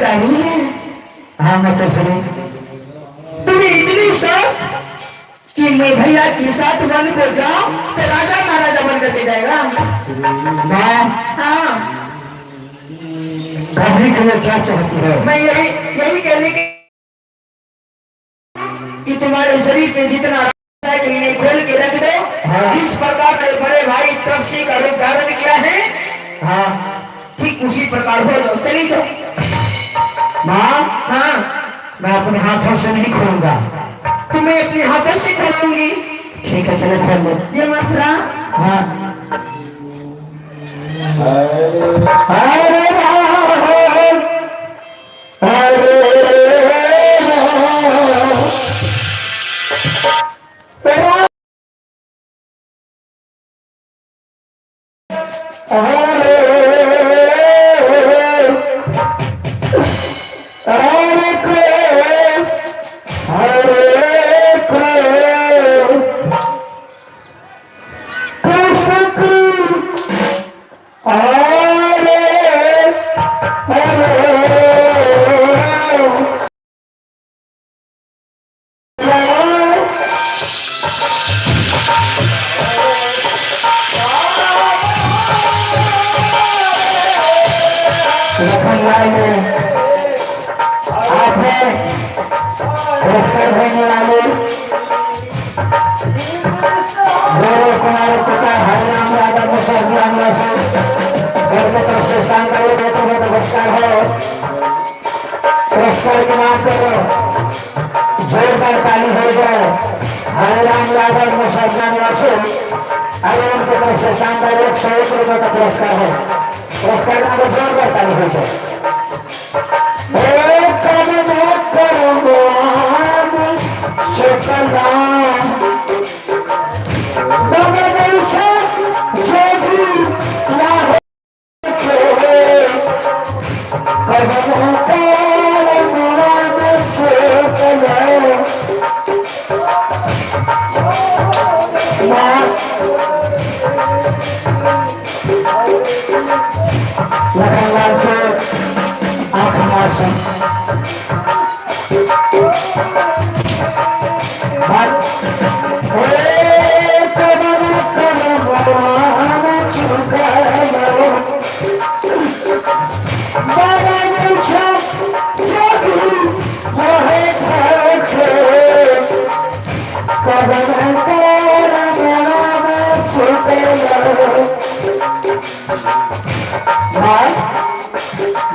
जानी है? हाँ मैं तो सुनी। तुम्हें इतनी शौक कि मैं भैया के साथ वन को जाओ तो राजा महाराजा बन करके जाएगा। मैं हाँ कभी के लिए क्या चाहती है? मैं यही कहने के कि तुम्हारे शरीर पे जितना है कि इन्हें खोल के रख दो। हाँ। जिस प्रकार मेरे बड़े भाई तपसी का रूप धारण किया है, हाँ ठीक उसी प्रकार हो जाओ। चली जाओ। माँ हाँ मैं अपने हाथों से नहीं खोलूंगा। तुम्हें अपने हाथों से खोलूंगी। ठीक है चलो खोल लो। जय मात्रा। हाँ अरे पुरस्कार के नाम पर जोरदार ताली हो जाए। हरे राम यादव मुसलमान निवासी अगर उनके तरफ से शानदार 101 रुपये का पुरस्कार है। पुरस्कार नाम पर जोरदार ताली हो जाए।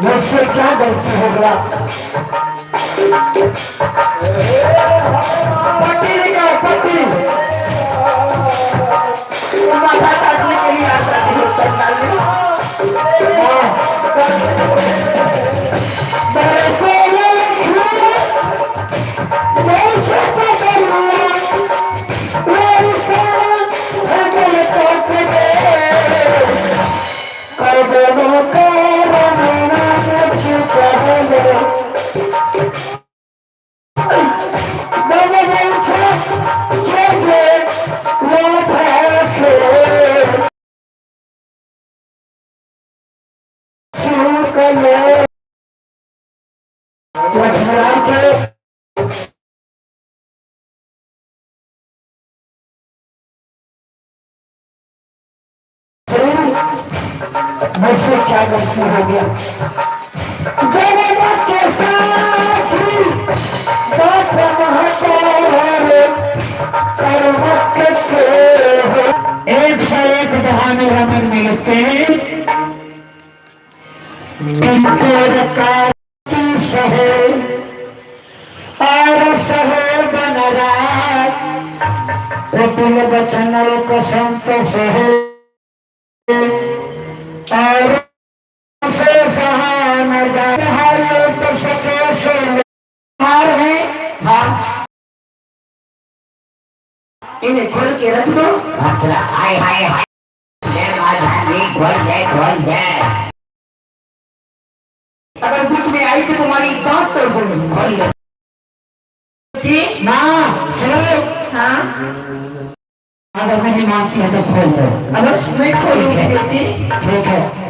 मुझसे क्या गलती हो गया? पट्टी निकाल पट्टी। माथा काटने के लिए आता है मुझसे क्या गलती हो गया? एक से एक बहाने रमन मिलते सहे और सहे बन कुटिल बचन कसम तो सहे और से सहा न जाए तो सके से है। हाँ इन्हें खोल के रख दो। हाय हाय हाय अगर कुछ में आई तो तुम्हारी दांत तोड़ दूंगी। खोल लो ना सुनो। हाँ अगर नहीं मानती है तो खोल दो। अगर नहीं खोलूंगी बेटी ठीक है।